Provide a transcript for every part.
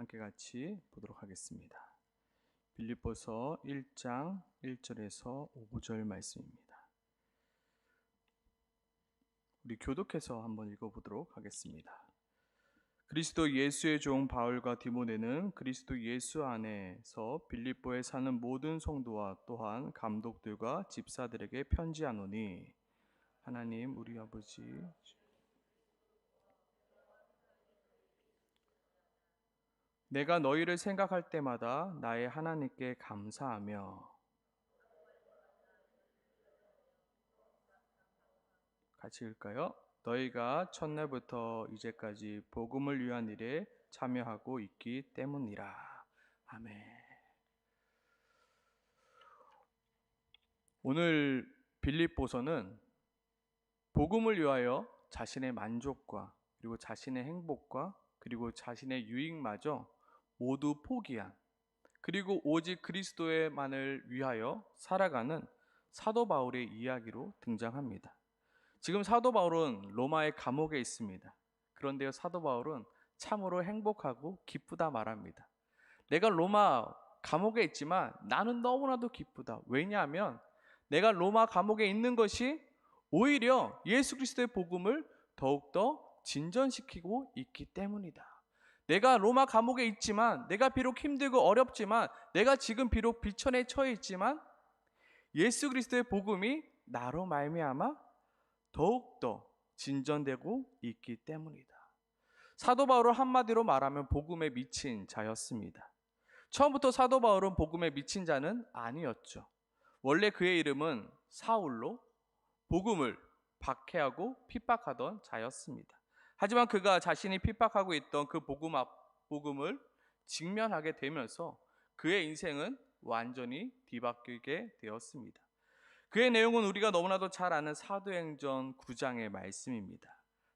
함께 같이 보도록 하겠습니다. 빌립보서 1장 1절에서 5절 말씀입니다. 우리 교독해서 한번 읽어보도록 하겠습니다. 그리스도 예수의 종 바울과 디모데는 그리스도 예수 안에서 빌립보에 사는 모든 성도와 또한 감독들과 집사들에게 편지하노니, 하나님 우리 아버지 내가 너희를 생각할 때마다 나의 하나님께 감사하며, 같이 읽을까요? 너희가 첫날부터 이제까지 복음을 위한 일에 참여하고 있기 때문이라. 아멘. 오늘 빌립보서는 복음을 위하여 자신의 만족과 그리고 자신의 행복과 그리고 자신의 유익마저 모두 포기한, 그리고 오직 그리스도만을 위하여 살아가는 사도 바울의 이야기로 등장합니다. 지금 사도 바울은 로마의 감옥에 있습니다. 그런데요, 사도 바울은 참으로 행복하고 기쁘다 말합니다. 내가 로마 감옥에 있지만 나는 너무나도 기쁘다. 왜냐하면 내가 로마 감옥에 있는 것이 오히려 예수 그리스도의 복음을 더욱더 진전시키고 있기 때문이다. 내가 로마 감옥에 있지만, 내가 비록 힘들고 어렵지만, 내가 지금 비록 비천에 처해 있지만 예수 그리스도의 복음이 나로 말미암아 더욱더 진전되고 있기 때문이다. 사도 바울은 한마디로 말하면 복음에 미친 자였습니다. 처음부터 사도 바울은 복음에 미친 자는 아니었죠. 원래 그의 이름은 사울로 복음을 박해하고 핍박하던 자였습니다. 하지만 그가 자신이 핍박하고 있던 그 복음을 직면하게 되면서 그의 인생은 완전히 뒤바뀌게 되었습니다. 그의 내용은 우리가 너무나도 잘 아는 사도행전 9장의 말씀입니다.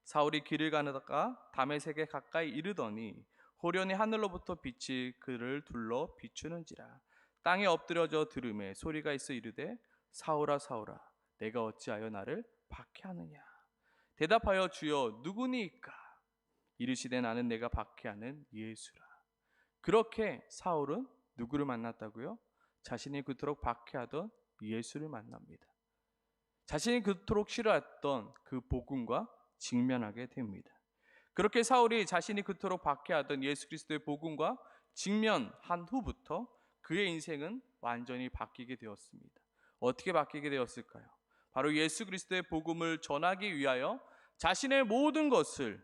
사울이 길을 가다가 다메섹에 가까이 이르더니 호련히 하늘로부터 빛이 그를 둘러 비추는지라. 땅에 엎드려져 들음에 소리가 있어 이르되 사울아 사울아 내가 어찌하여 나를 박해하느냐. 대답하여 주여 누구니이까? 이르시되 나는 내가 박해하는 예수라. 그렇게 사울은 누구를 만났다고요? 자신이 그토록 박해하던 예수를 만납니다. 자신이 그토록 싫어했던 그 복음과 직면하게 됩니다. 그렇게 사울이 자신이 그토록 박해하던 예수 그리스도의 복음과 직면한 후부터 그의 인생은 완전히 바뀌게 되었습니다. 어떻게 바뀌게 되었을까요? 바로 예수 그리스도의 복음을 전하기 위하여 자신의 모든 것을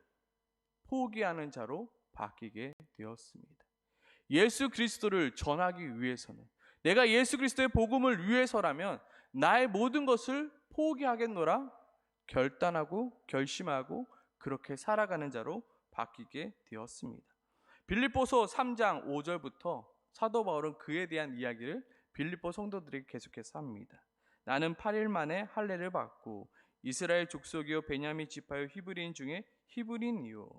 포기하는 자로 바뀌게 되었습니다. 예수 그리스도를 전하기 위해서는, 내가 예수 그리스도의 복음을 위해서라면 나의 모든 것을 포기하겠노라 결단하고 결심하고 그렇게 살아가는 자로 바뀌게 되었습니다. 빌립보서 3장 5절부터 사도 바울은 그에 대한 이야기를 빌립보 성도들에게 계속해서 합니다. 나는 8일 만에 할례를 받고 이스라엘 족속이요 베냐민 지파요 히브리인 중에 히브리인이요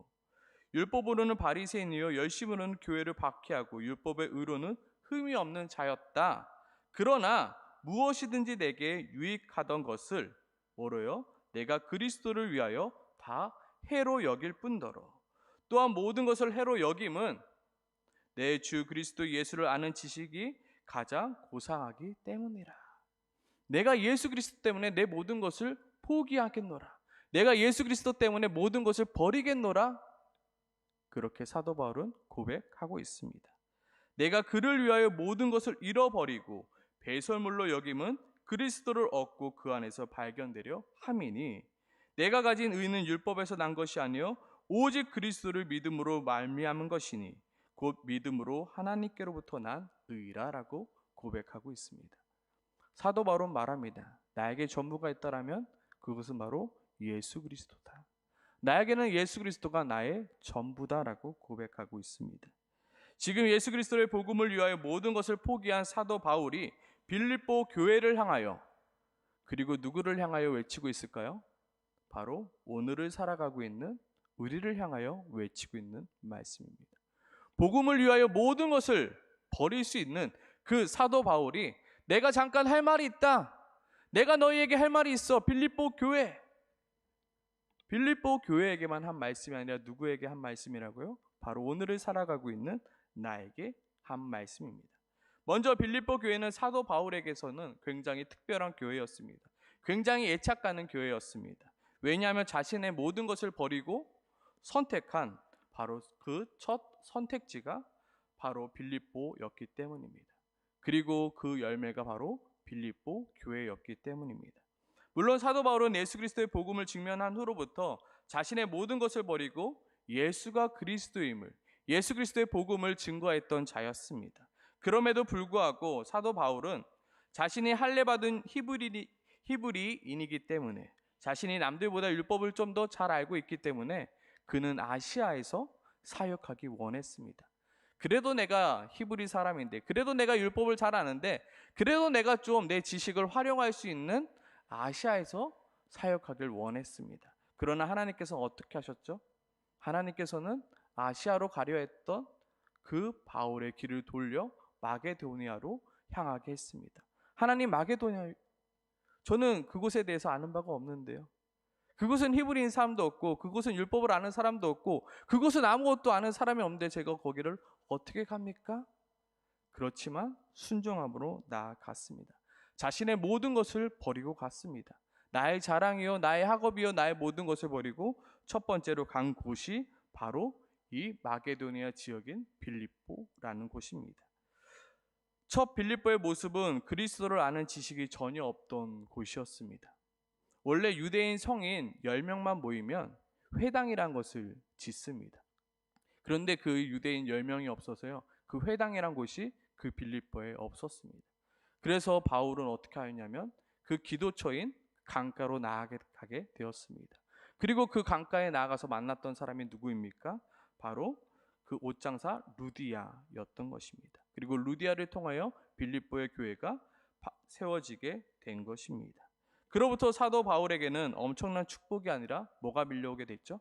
율법으로는 바리새인이요 열심으로는 교회를 박해하고 율법의 의로는 흠이 없는 자였다. 그러나 무엇이든지 내게 유익하던 것을 뭐로요? 내가 그리스도를 위하여 다 해로 여길 뿐더러 또한 모든 것을 해로 여김은 내 주 그리스도 예수를 아는 지식이 가장 고상하기 때문이라. 내가 예수 그리스도 때문에 내 모든 것을 포기하겠노라. 내가 예수 그리스도 때문에 모든 것을 버리겠노라. 그렇게 사도 바울은 고백하고 있습니다. 내가 그를 위하여 모든 것을 잃어버리고 배설물로 여김은 그리스도를 얻고 그 안에서 발견되려 함이니 내가 가진 의는 율법에서 난 것이 아니요 오직 그리스도를 믿음으로 말미암은 것이니 곧 믿음으로 하나님께로부터 난 의라라고 고백하고 있습니다. 사도 바울은 말합니다. 나에게 전부가 있다라면 그것은 바로 예수 그리스도다. 나에게는 예수 그리스도가 나의 전부다라고 고백하고 있습니다. 지금 예수 그리스도의 복음을 위하여 모든 것을 포기한 사도 바울이 빌립보 교회를 향하여, 그리고 누구를 향하여 외치고 있을까요? 바로 오늘을 살아가고 있는 우리를 향하여 외치고 있는 말씀입니다. 복음을 위하여 모든 것을 버릴 수 있는 그 사도 바울이 내가 잠깐 할 말이 있다. 내가 너희에게 할 말이 있어. 빌립보 교회에게만 한 말씀이 아니라 누구에게 한 말씀이라고요? 바로 오늘을 살아가고 있는 나에게 한 말씀입니다. 먼저 빌립보 교회는 사도 바울에게서는 굉장히 특별한 교회였습니다. 굉장히 애착 가는 교회였습니다. 왜냐하면 자신의 모든 것을 버리고 선택한 바로 그 첫 선택지가 바로 빌립보였기 때문입니다. 그리고 그 열매가 바로 빌립보 교회였기 때문입니다. 물론 사도 바울은 예수 그리스도의 복음을 직면한 후로부터 자신의 모든 것을 버리고 예수가 그리스도임을, 예수 그리스도의 복음을 증거했던 자였습니다. 그럼에도 불구하고 사도 바울은 자신이 할례받은 히브리인이기 때문에, 자신이 남들보다 율법을 좀 더 잘 알고 있기 때문에 그는 아시아에서 사역하기 원했습니다. 그래도 내가 히브리 사람인데, 그래도 내가 율법을 잘 아는데, 그래도 내가 좀 내 지식을 활용할 수 있는 아시아에서 사역하길 원했습니다. 그러나 하나님께서 어떻게 하셨죠? 하나님께서는 아시아로 가려 했던 그 바울의 길을 돌려 마게도니아로 향하게 했습니다. 하나님, 마게도니아, 저는 그곳에 대해서 아는 바가 없는데요. 그곳은 히브리인 사람도 없고, 그곳은 율법을 아는 사람도 없고, 그곳은 아무것도 아는 사람이 없는데 제가 거기를 어떻게 갑니까? 그렇지만 순종함으로 나아갔습니다. 자신의 모든 것을 버리고 갔습니다. 나의 자랑이요, 나의 학업이요, 나의 모든 것을 버리고 첫 번째로 간 곳이 바로 이 마게도니아 지역인 빌립보라는 곳입니다. 첫 빌립보의 모습은 그리스도를 아는 지식이 전혀 없던 곳이었습니다. 원래 유대인 성인 10명만 모이면 회당이란 것을 짓습니다. 그런데 그 유대인 10명이 없어서요, 그 회당이란 곳이 그 빌립보에 없었습니다. 그래서 바울은 어떻게 하였냐면 그 기도처인 강가로 나아가게 되었습니다. 그리고 그 강가에 나아가서 만났던 사람이 누구입니까? 바로 그 옷장사 루디아였던 것입니다. 그리고 루디아를 통하여 빌립보의 교회가 세워지게 된 것입니다. 그로부터 사도 바울에게는 엄청난 축복이 아니라 뭐가 밀려오게 됐죠?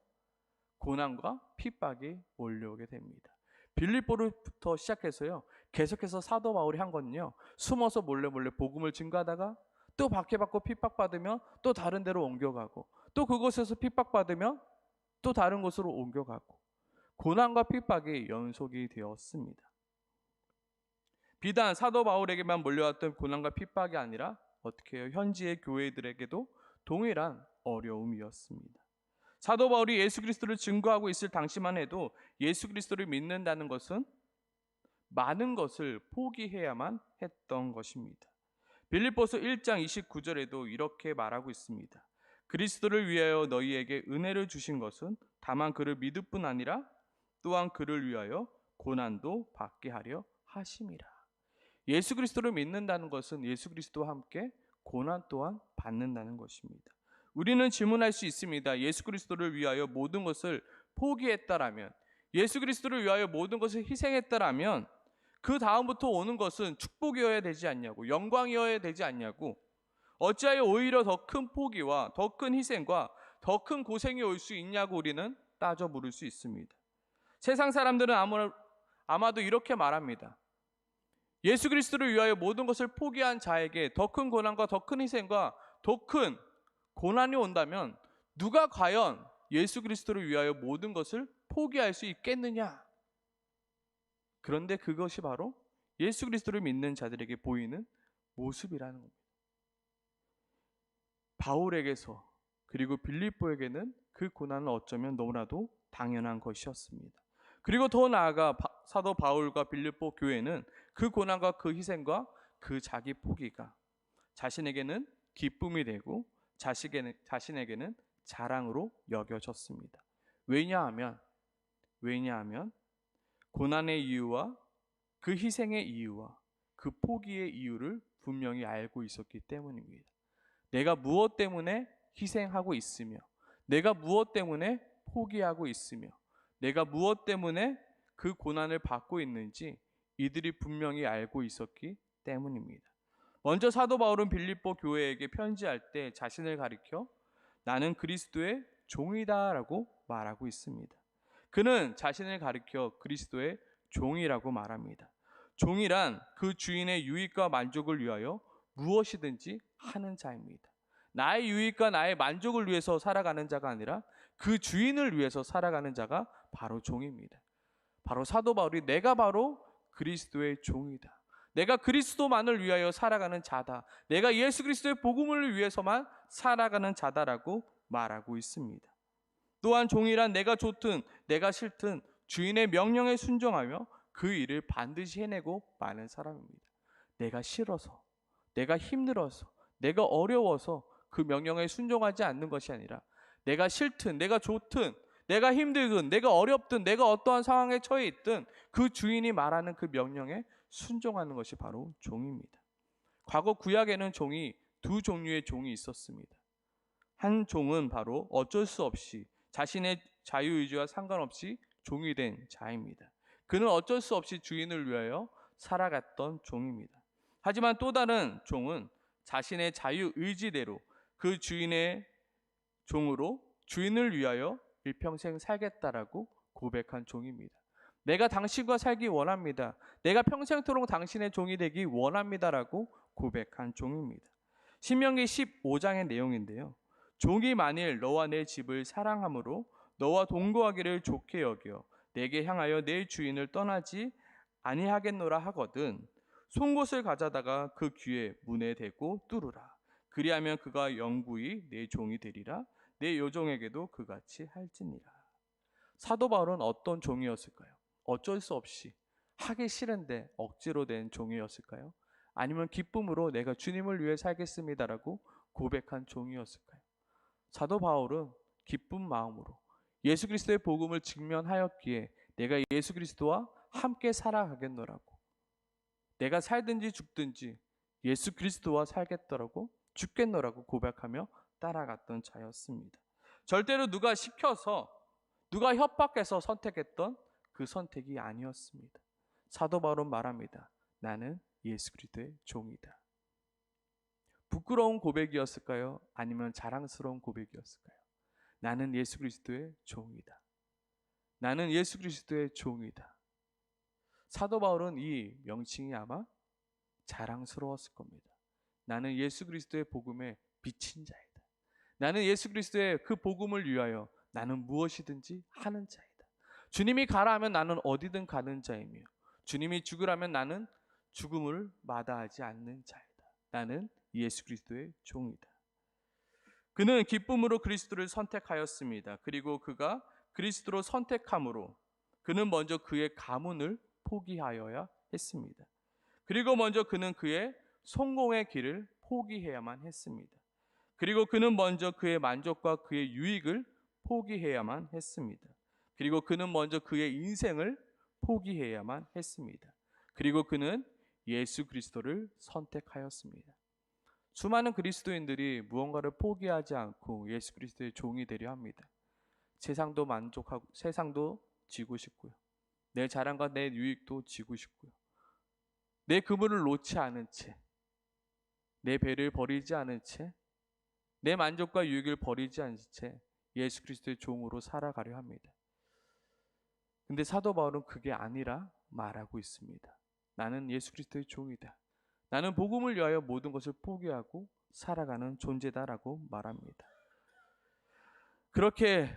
고난과 핍박이 몰려오게 됩니다. 빌립보로부터 시작해서요, 계속해서 사도 바울이 한 거는요, 숨어서 몰래 복음을 증거하다가 또 박해받고 핍박받으면 또 다른 데로 옮겨가고, 또 그곳에서 핍박받으면 또 다른 곳으로 옮겨가고, 고난과 핍박이 연속이 되었습니다. 비단 사도 바울에게만 몰려왔던 고난과 핍박이 아니라 어떻게 해요? 현지의 교회들에게도 동일한 어려움이었습니다. 사도 바울이 예수 그리스도를 증거하고 있을 당시만 해도 예수 그리스도를 믿는다는 것은 많은 것을 포기해야만 했던 것입니다. 빌립보서 1장 29절에도 이렇게 말하고 있습니다. 그리스도를 위하여 너희에게 은혜를 주신 것은 다만 그를 믿을 뿐 아니라 또한 그를 위하여 고난도 받게 하려 하심이라. 예수 그리스도를 믿는다는 것은 예수 그리스도와 함께 고난 또한 받는다는 것입니다. 우리는 질문할 수 있습니다. 예수 그리스도를 위하여 모든 것을 포기했다라면, 예수 그리스도를 위하여 모든 것을 희생했다라면 그 다음부터 오는 것은 축복이어야 되지 않냐고, 영광이어야 되지 않냐고, 어찌하여 오히려 더 큰 포기와 더 큰 희생과 더 큰 고생이 올 수 있냐고 우리는 따져 물을 수 있습니다. 세상 사람들은 아마도 이렇게 말합니다. 예수 그리스도를 위하여 모든 것을 포기한 자에게 더 큰 고난과 더 큰 희생과 더 큰 고난이 온다면 누가 과연 예수 그리스도를 위하여 모든 것을 포기할 수 있겠느냐? 그런데 그것이 바로 예수 그리스도를 믿는 자들에게 보이는 모습이라는 겁니다. 바울에게서 그리고 빌립보에게는 그 고난은 어쩌면 너무나도 당연한 것이었습니다. 그리고 더 나아가 사도 바울과 빌립보 교회는 그 고난과 그 희생과 그 자기 포기가 자신에게는 기쁨이 되고 자신에게는 자랑으로 여겨졌습니다. 왜냐하면 고난의 이유와 그 희생의 이유와 그 포기의 이유를 분명히 알고 있었기 때문입니다. 내가 무엇 때문에 희생하고 있으며, 내가 무엇 때문에 포기하고 있으며, 내가 무엇 때문에 그 고난을 받고 있는지 이들이 분명히 알고 있었기 때문입니다. 먼저 사도 바울은 빌립보 교회에게 편지할 때 자신을 가리켜 나는 그리스도의 종이다라고 말하고 있습니다. 그는 자신을 가리켜 그리스도의 종이라고 말합니다. 종이란 그 주인의 유익과 만족을 위하여 무엇이든지 하는 자입니다. 나의 유익과 나의 만족을 위해서 살아가는 자가 아니라 그 주인을 위해서 살아가는 자가 바로 종입니다. 바로 사도 바울이 내가 바로 그리스도의 종이다. 내가 그리스도만을 위하여 살아가는 자다. 내가 예수 그리스도의 복음을 위해서만 살아가는 자다라고 말하고 있습니다. 또한 종이란 내가 좋든 내가 싫든 주인의 명령에 순종하며 그 일을 반드시 해내고 마는 사람입니다. 내가 싫어서, 내가 힘들어서, 내가 어려워서 그 명령에 순종하지 않는 것이 아니라 내가 싫든 내가 좋든 내가 힘들든 내가 어렵든 내가 어떠한 상황에 처해 있든 그 주인이 말하는 그 명령에 순종하는 것이 바로 종입니다. 과거 구약에는 종이 두 종류의 종이 있었습니다. 한 종은 바로 어쩔 수 없이 자신의 자유의지와 상관없이 종이 된 자입니다. 그는 어쩔 수 없이 주인을 위하여 살아갔던 종입니다. 하지만 또 다른 종은 자신의 자유의지대로 그 주인의 종으로 주인을 위하여 일평생 살겠다라고 고백한 종입니다. 내가 당신과 살기 원합니다. 내가 평생토록 당신의 종이 되기 원합니다라고 고백한 종입니다. 신명기 15장의 내용인데요. 종이 만일 너와 내 집을 사랑함으로 너와 동거하기를 좋게 여겨 내게 향하여 내 주인을 떠나지 아니하겠노라 하거든 송곳을 가져다가 그 귀에 문에 대고 뚫으라. 그리하면 그가 영구히 내 종이 되리라. 내 요종에게도 그같이 할지니라. 사도 바울은 어떤 종이었을까요? 어쩔 수 없이 하기 싫은데 억지로 된 종이었을까요? 아니면 기쁨으로 내가 주님을 위해 살겠습니다라고 고백한 종이었을까요? 사도 바울은 기쁜 마음으로 예수 그리스도의 복음을 직면하였기에 내가 예수 그리스도와 함께 살아가겠노라고, 내가 살든지 죽든지 예수 그리스도와 살겠더라고, 죽겠노라고 고백하며 따라갔던 자였습니다. 절대로 누가 시켜서 누가 협박해서 선택했던 그 선택이 아니었습니다. 사도 바울은 말합니다. 나는 예수 그리스도의 종이다. 부끄러운 고백이었을까요? 아니면 자랑스러운 고백이었을까요? 나는 예수 그리스도의 종이다. 나는 예수 그리스도의 종이다. 사도 바울은 이 명칭이 아마 자랑스러웠을 겁니다. 나는 예수 그리스도의 복음에 비친 자이다. 나는 예수 그리스도의 그 복음을 위하여 나는 무엇이든지 하는 자이다. 주님이 가라 하면 나는 어디든 가는 자이며 주님이 죽으라면 나는 죽음을 마다하지 않는 자이다. 나는 예수 그리스도의 종이다. 그는 기쁨으로 그리스도를 선택하였습니다. 그리고 그가 그리스도로 선택함으로 그는 먼저 그의 가문을 포기하여야 했습니다. 그리고 먼저 그는 그의 성공의 길을 포기해야만 했습니다. 그리고 그는 먼저 그의 만족과 그의 유익을 포기해야만 했습니다. 그리고 그는 먼저 그의 인생을 포기해야만 했습니다. 그리고 그는 예수 그리스도를 선택하였습니다. 수많은 그리스도인들이 무언가를 포기하지 않고 예수 그리스도의 종이 되려 합니다. 세상도 만족하고 세상도 지고 싶고요. 내 자랑과 내 유익도 지고 싶고요. 내 그물을 놓지 않은 채, 내 배를 버리지 않은 채, 내 만족과 유익을 버리지 않은 채 예수 그리스도의 종으로 살아가려 합니다. 근데 사도 바울은 그게 아니라 말하고 있습니다. 나는 예수 그리스도의 종이다. 나는 복음을 위하여 모든 것을 포기하고 살아가는 존재다라고 말합니다. 그렇게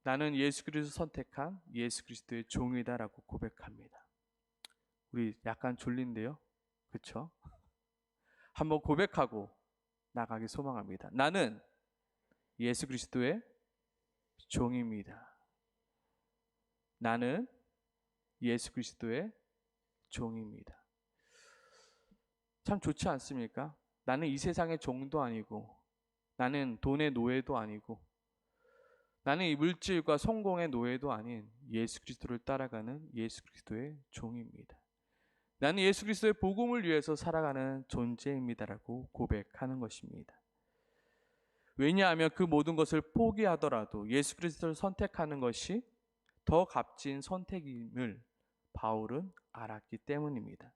나는 예수 그리스도 선택한 예수 그리스도의 종이다라고 고백합니다. 우리 약간 졸린데요? 그렇죠? 한번 고백하고 나가기 소망합니다. 나는 예수 그리스도의 종입니다. 나는 예수 그리스도의 종입니다. 참 좋지 않습니까? 나는 이 세상의 종도 아니고 나는 돈의 노예도 아니고 나는 이 물질과 성공의 노예도 아닌 예수 그리스도를 따라가는 예수 그리스도의 종입니다. 나는 예수 그리스도의 복음을 위해서 살아가는 존재입니다라고 고백하는 것입니다. 왜냐하면 그 모든 것을 포기하더라도 예수 그리스도를 선택하는 것이 더 값진 선택임을 바울은 알았기 때문입니다.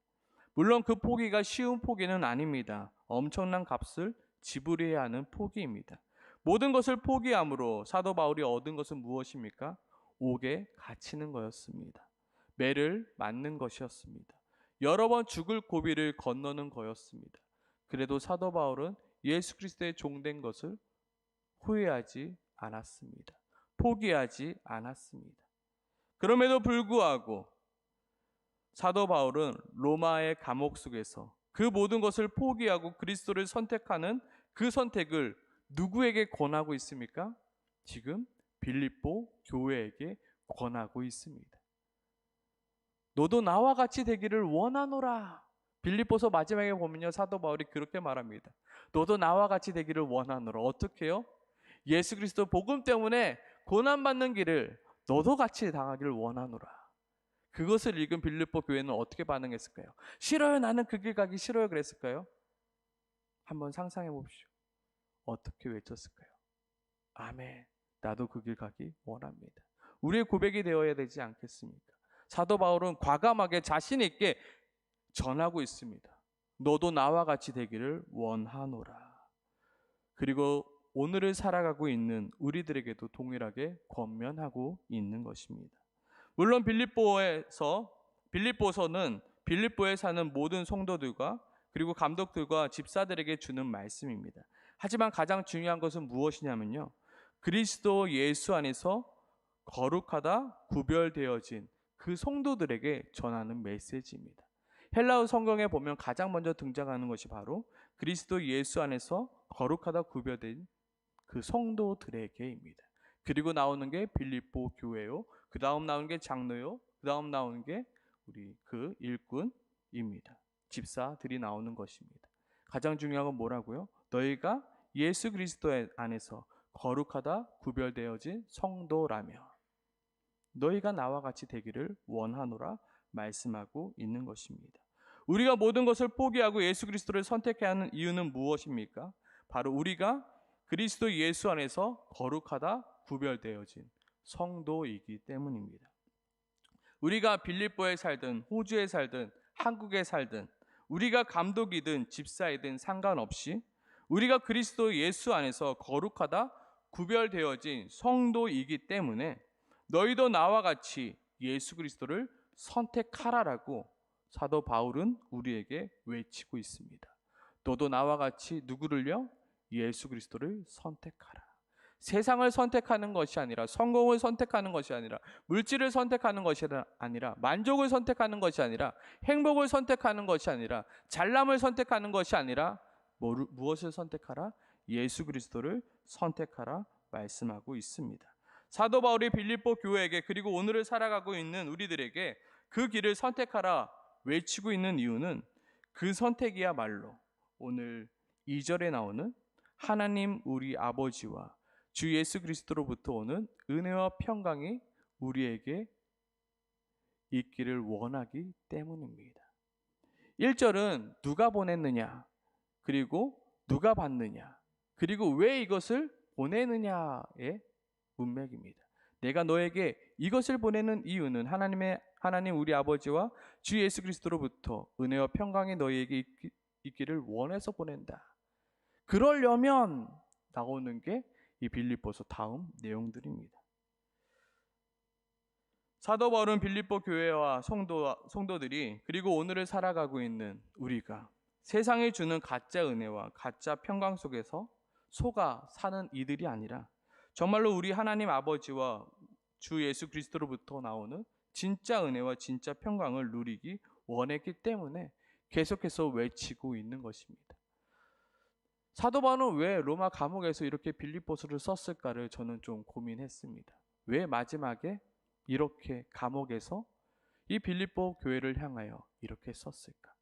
물론 그 포기가 쉬운 포기는 아닙니다. 엄청난 값을 지불해야 하는 포기입니다. 모든 것을 포기함으로 사도 바울이 얻은 것은 무엇입니까? 옥에 갇히는 거였습니다. 매를 맞는 것이었습니다. 여러 번 죽을 고비를 건너는 거였습니다. 그래도 사도 바울은 예수 그리스도의 종된 것을 후회하지 않았습니다. 포기하지 않았습니다. 그럼에도 불구하고 사도 바울은 로마의 감옥 속에서 그 모든 것을 포기하고 그리스도를 선택하는 그 선택을 누구에게 권하고 있습니까? 지금 빌립보 교회에게 권하고 있습니다. 너도 나와 같이 되기를 원하노라. 빌립보서 마지막에 보면요, 사도 바울이 그렇게 말합니다. 너도 나와 같이 되기를 원하노라. 어떻게 해요? 예수 그리스도 복음 때문에 고난받는 길을 너도 같이 당하기를 원하노라. 그것을 읽은 빌립보 교회는 어떻게 반응했을까요? 싫어요, 나는 그 길 가기 싫어요 그랬을까요? 한번 상상해 봅시오. 어떻게 외쳤을까요? 아멘, 나도 그 길 가기 원합니다. 우리의 고백이 되어야 되지 않겠습니까? 사도 바울은 과감하게 자신 있게 전하고 있습니다. 너도 나와 같이 되기를 원하노라. 그리고 오늘을 살아가고 있는 우리들에게도 동일하게 권면하고 있는 것입니다. 물론 빌립보서는 빌립보에 사는 모든 성도들과 그리고 감독들과 집사들에게 주는 말씀입니다. 하지만 가장 중요한 것은 무엇이냐면요, 그리스도 예수 안에서 거룩하다 구별되어진 그 성도들에게 전하는 메시지입니다. 헬라어 성경에 보면 가장 먼저 등장하는 것이 바로 그리스도 예수 안에서 거룩하다 구별된 그 성도들에게입니다. 그리고 나오는 게 빌립보 교회요, 그 다음 나오는 게 장로요, 그 다음 나오는 게 우리 그 일꾼입니다. 집사들이 나오는 것입니다. 가장 중요한 건 뭐라고요? 너희가 예수 그리스도 안에서 거룩하다 구별되어진 성도라며 너희가 나와 같이 되기를 원하노라 말씀하고 있는 것입니다. 우리가 모든 것을 포기하고 예수 그리스도를 선택해야 하는 이유는 무엇입니까? 바로 우리가 그리스도 예수 안에서 거룩하다 구별되어진 성도이기 때문입니다. 우리가 빌립보에 살든 호주에 살든 한국에 살든 우리가 감독이든 집사이든 상관없이 우리가 그리스도 예수 안에서 거룩하다 구별되어진 성도이기 때문에 너희도 나와 같이 예수 그리스도를 선택하라라고 사도 바울은 우리에게 외치고 있습니다. 너도 나와 같이 누구를요? 예수 그리스도를 선택하라. 세상을 선택하는 것이 아니라, 성공을 선택하는 것이 아니라, 물질을 선택하는 것이 아니라, 만족을 선택하는 것이 아니라, 행복을 선택하는 것이 아니라, 잘남을 선택하는 것이 아니라 무엇을 선택하라? 예수 그리스도를 선택하라 말씀하고 있습니다. 사도 바울이 빌립보 교회에게 그리고 오늘을 살아가고 있는 우리들에게 그 길을 선택하라 외치고 있는 이유는 그 선택이야말로 오늘 2절에 나오는 하나님 우리 아버지와 주 예수 그리스도로부터 오는 은혜와 평강이 우리에게 있기를 원하기 때문입니다. 1절은 누가 보냈느냐, 그리고 누가 받느냐, 그리고 왜 이것을 보내느냐의 문맥입니다. 내가 너에게 이것을 보내는 이유는 하나님 우리 아버지와 주 예수 그리스도로부터 은혜와 평강이 너희에게 있기를 원해서 보낸다. 그러려면 나오는 게 이 빌립보서 다음 내용들입니다. 사도 바울은 빌립보 교회와 성도들이 그리고 오늘을 살아가고 있는 우리가 세상이 주는 가짜 은혜와 가짜 평강 속에서 속아 사는 이들이 아니라 정말로 우리 하나님 아버지와 주 예수 그리스도로부터 나오는 진짜 은혜와 진짜 평강을 누리기 원했기 때문에 계속해서 외치고 있는 것입니다. 사도 바울은 왜 로마 감옥에서 이렇게 빌립보서를 썼을까를 저는 좀 고민했습니다. 왜 마지막에 이렇게 감옥에서 이 빌립보 교회를 향하여 이렇게 썼을까?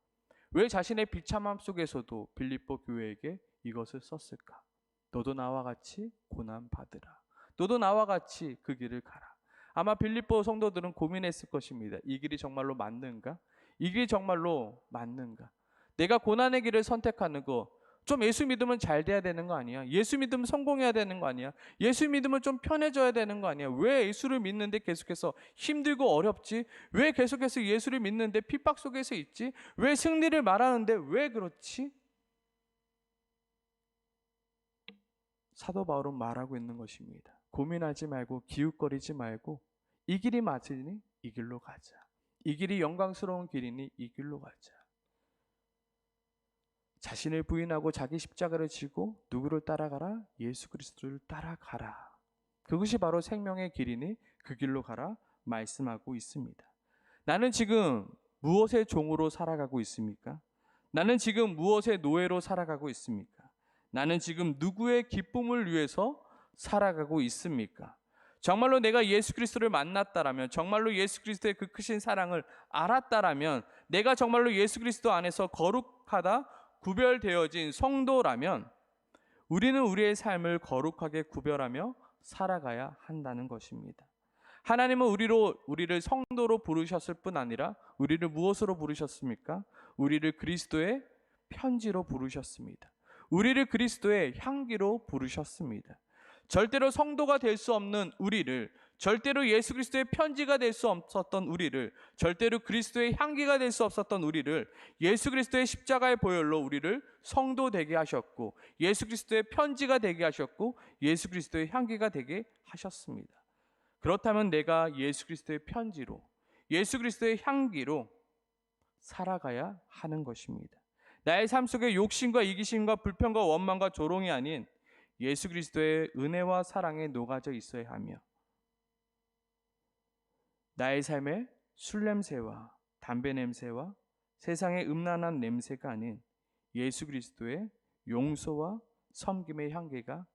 왜 자신의 비참함 속에서도 빌립보 교회에게 이것을 썼을까? 너도 나와 같이 고난 받으라. 너도 나와 같이 그 길을 가라. 아마 빌립보 성도들은 고민했을 것입니다. 이 길이 정말로 맞는가? 이 길이 정말로 맞는가? 내가 고난의 길을 선택하는 거, 좀 예수 믿으면 잘 돼야 되는 거 아니야? 예수 믿으면 성공해야 되는 거 아니야? 예수 믿으면 좀 편해져야 되는 거 아니야? 왜 예수를 믿는데 계속해서 힘들고 어렵지? 왜 계속해서 예수를 믿는데 핍박 속에서 있지? 왜 승리를 말하는데 왜 그렇지? 사도 바울은 말하고 있는 것입니다. 고민하지 말고 기웃거리지 말고 이 길이 맞으니 이 길로 가자. 이 길이 영광스러운 길이니 이 길로 가자. 자신을 부인하고 자기 십자가를 지고 누구를 따라가라? 예수 그리스도를 따라가라. 그것이 바로 생명의 길이니 그 길로 가라 말씀하고 있습니다. 나는 지금 무엇의 종으로 살아가고 있습니까? 나는 지금 무엇의 노예로 살아가고 있습니까? 나는 지금 누구의 기쁨을 위해서 살아가고 있습니까? 정말로 내가 예수 그리스도를 만났다라면, 정말로 예수 그리스도의 그 크신 사랑을 알았다라면, 내가 정말로 예수 그리스도 안에서 거룩하다 구별되어진 성도라면 우리는 우리의 삶을 거룩하게 구별하며 살아가야 한다는 것입니다. 하나님은 우리를 성도로 부르셨을 뿐 아니라 우리를 무엇으로 부르셨습니까? 우리를 그리스도의 편지로 부르셨습니다. 우리를 그리스도의 향기로 부르셨습니다. 절대로 성도가 될 수 없는 우리를, 절대로 예수 그리스도의 편지가 될 수 없었던 우리를, 절대로 그리스도의 향기가 될 수 없었던 우리를 예수 그리스도의 십자가의 보혈로 우리를 성도 되게 하셨고, 예수 그리스도의 편지가 되게 하셨고, 예수 그리스도의 향기가 되게 하셨습니다. 그렇다면 내가 예수 그리스도의 편지로, 예수 그리스도의 향기로 살아가야 하는 것입니다. 나의 삶 속에 욕심과 이기심과 불평과 원망과 조롱이 아닌 예수 그리스도의 은혜와 사랑에 녹아져 있어야 하며, 나의 삶에 술 냄새와 담배 냄새와 세상의 음란한 냄새가 아닌 예수 그리스도의 용서와 섬김의 향기가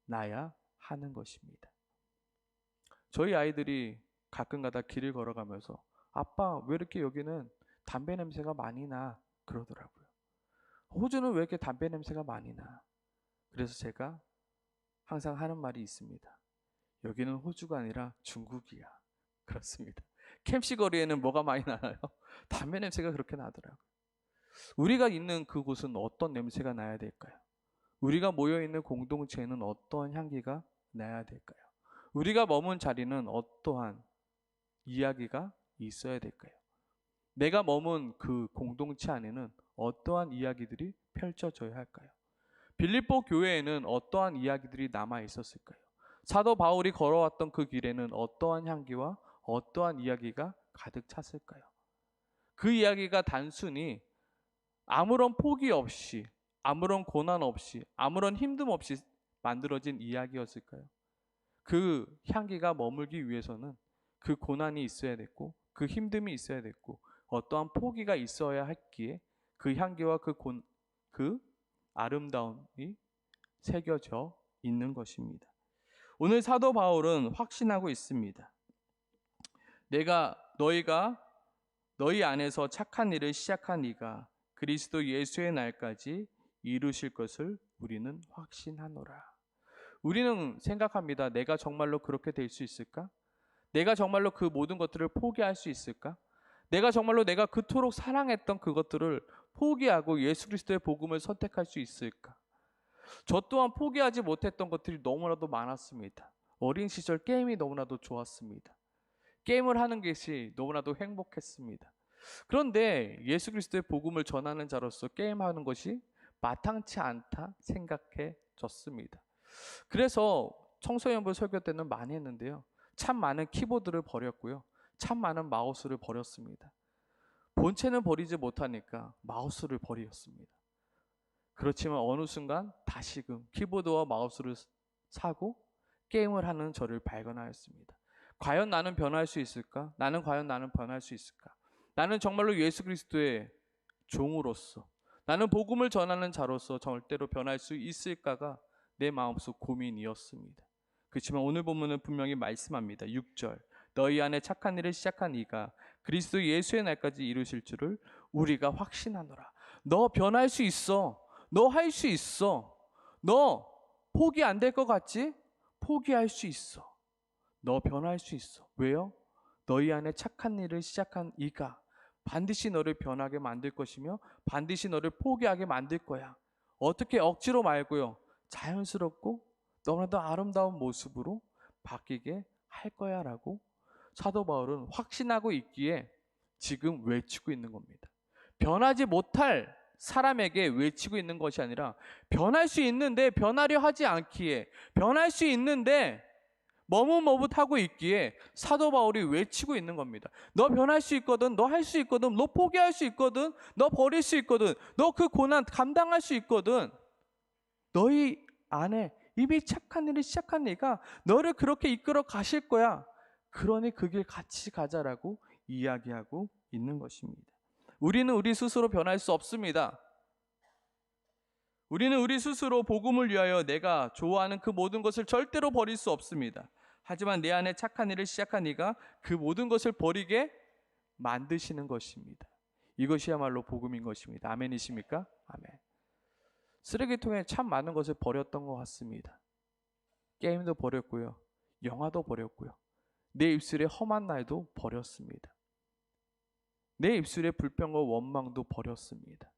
나야 하는 것입니다. 저희 아이들이 가끔가다 길을 걸어가면서 아빠 왜 이렇게 여기는 담배 냄새가 많이 나 그러더라고요. 호주는 왜 이렇게 담배 냄새가 많이 나? 그래서 제가 항상 하는 말이 있습니다. 여기는 호주가 아니라 중국이야. 그렇습니다. 캠시 거리에는 뭐가 많이 나나요? 담배 냄새가 그렇게 나더라고요. 우리가 있는 그곳은 어떤 냄새가 나야 될까요? 우리가 모여있는 공동체에는 어떠한 향기가 나야 될까요? 우리가 머문 자리는 어떠한 이야기가 있어야 될까요? 내가 머문 그 공동체 안에는 어떠한 이야기들이 펼쳐져야 할까요? 빌립보 교회에는 어떠한 이야기들이 남아 있었을까요? 사도 바울이 걸어왔던 그 길에는 어떠한 향기와 어떠한 이야기가 가득 찼을까요? 그 이야기가 단순히 아무런 포기 없이, 아무런 고난 없이, 아무런 힘듦 없이 만들어진 이야기였을까요? 그 향기가 머물기 위해서는 그 고난이 있어야 됐고, 그 힘듦이 있어야 됐고, 어떠한 포기가 있어야 했기에 그 향기와 그 아름다움이 새겨져 있는 것입니다. 오늘 사도 바울은 확신하고 있습니다. 너희가 너희 안에서 착한 일을 시작한 이가 그리스도 예수의 날까지 이루실 것을 우리는 확신하노라. 우리는 생각합니다. 내가 정말로 그렇게 될 수 있을까? 내가 정말로 그 모든 것들을 포기할 수 있을까? 내가 정말로 내가 그토록 사랑했던 그것들을 포기하고 예수 그리스도의 복음을 선택할 수 있을까? 저 또한 포기하지 못했던 것들이 너무나도 많았습니다. 어린 시절 게임이 너무나도 좋았습니다. 게임을 하는 것이 너무나도 행복했습니다. 그런데 예수 그리스도의 복음을 전하는 자로서 게임하는 것이 마땅치 않다 생각해졌습니다. 그래서 청소년부 설교 때는 많이 했는데요. 참 많은 키보드를 버렸고요. 참 많은 마우스를 버렸습니다. 본체는 버리지 못하니까 마우스를 버렸습니다. 그렇지만 어느 순간 다시금 키보드와 마우스를 사고 게임을 하는 저를 발견하였습니다. 과연 나는 변할 수 있을까? 과연 나는 변할 수 있을까? 나는 정말로 예수 그리스도의 종으로서, 나는 복음을 전하는 자로서 절대로 변할 수 있을까가 내 마음속 고민이었습니다. 그렇지만 오늘 본문은 분명히 말씀합니다. 6절, 너희 안에 착한 일을 시작한 이가 그리스도 예수의 날까지 이루실 줄을 우리가 확신하노라. 너 변할 수 있어. 너 할 수 있어. 너 포기 안 될 것 같지? 포기할 수 있어. 너 변할 수 있어. 왜요? 너희 안에 착한 일을 시작한 이가 반드시 너를 변하게 만들 것이며 반드시 너를 포기하게 만들 거야. 어떻게 억지로 말고요. 자연스럽고 너무나도 아름다운 모습으로 바뀌게 할 거야 라고 사도 바울은 확신하고 있기에 지금 외치고 있는 겁니다. 변하지 못할 사람에게 외치고 있는 것이 아니라 변할 수 있는데 변하려 하지 않기에, 변할 수 있는데 머뭇머뭇하고 있기에 사도 바울이 외치고 있는 겁니다. 너 변할 수 있거든, 너 할 수 있거든, 너 포기할 수 있거든, 너 버릴 수 있거든, 너 그 고난 감당할 수 있거든. 너희 안에 이미 착한 일을 시작한 네가 너를 그렇게 이끌어 가실 거야. 그러니 그 길 같이 가자라고 이야기하고 있는 것입니다. 우리는 우리 스스로 변할 수 없습니다. 우리는 우리 스스로 복음을 위하여 내가 좋아하는 그 모든 것을 절대로 버릴 수 없습니다. 하지만 내 안에 착한 일을 시작한 이가 그 모든 것을 버리게 만드시는 것입니다. 이것이야말로 복음인 것입니다. 아멘이십니까? 아멘. 쓰레기통에 참 많은 것을 버렸던 것 같습니다. 게임도 버렸고요. 영화도 버렸고요. 내 입술에 험한 날도 버렸습니다. 내 입술에 불평과 원망도 버렸습니다.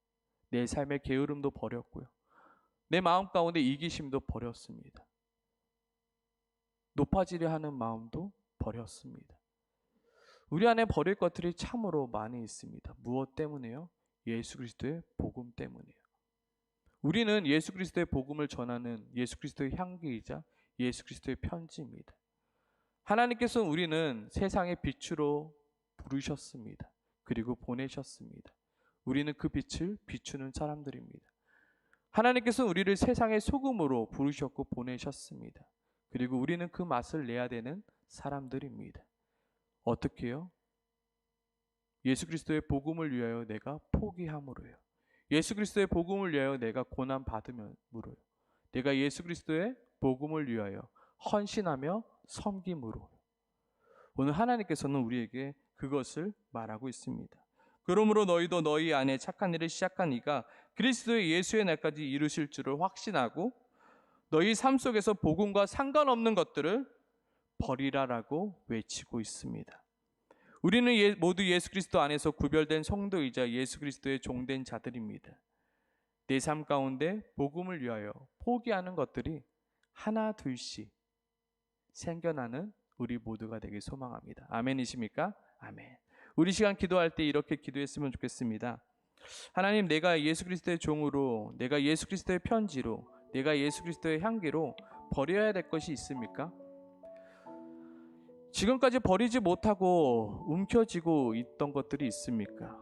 내 삶의 게으름도 버렸고요. 내 마음 가운데 이기심도 버렸습니다. 높아지려 하는 마음도 버렸습니다. 우리 안에 버릴 것들이 참으로 많이 있습니다. 무엇 때문에요? 예수 그리스도의 복음 때문이에요. 우리는 예수 그리스도의 복음을 전하는 예수 그리스도의 향기이자 예수 그리스도의 편지입니다. 하나님께서 우리는 세상의 빛으로 부르셨습니다. 그리고 보내셨습니다. 우리는 그 빛을 비추는 사람들입니다. 하나님께서 우리를 세상의 소금으로 부르셨고 보내셨습니다. 그리고 우리는 그 맛을 내야 되는 사람들입니다. 어떻게요? 예수 그리스도의 복음을 위하여 내가 포기함으로요. 예수 그리스도의 복음을 위하여 내가 고난 받음으로요. 내가 예수 그리스도의 복음을 위하여 헌신하며 섬김으로. 오늘 하나님께서는 우리에게 그것을 말하고 있습니다. 그러므로 너희도 너희 안에 착한 일을 시작한 이가 그리스도의 예수의 날까지 이루실 줄을 확신하고 너희 삶 속에서 복음과 상관없는 것들을 버리라라고 외치고 있습니다. 우리는 모두 예수 그리스도 안에서 구별된 성도이자 예수 그리스도의 종된 자들입니다. 내 삶 가운데 복음을 위하여 포기하는 것들이 하나 둘씩 생겨나는 우리 모두가 되길 소망합니다. 아멘이십니까? 아멘. 우리 시간 기도할 때 이렇게 기도했으면 좋겠습니다. 하나님, 내가 예수 그리스도의 종으로, 내가 예수 그리스도의 편지로, 내가 예수 그리스도의 향기로 버려야 될 것이 있습니까? 지금까지 버리지 못하고 움켜쥐고 있던 것들이 있습니까?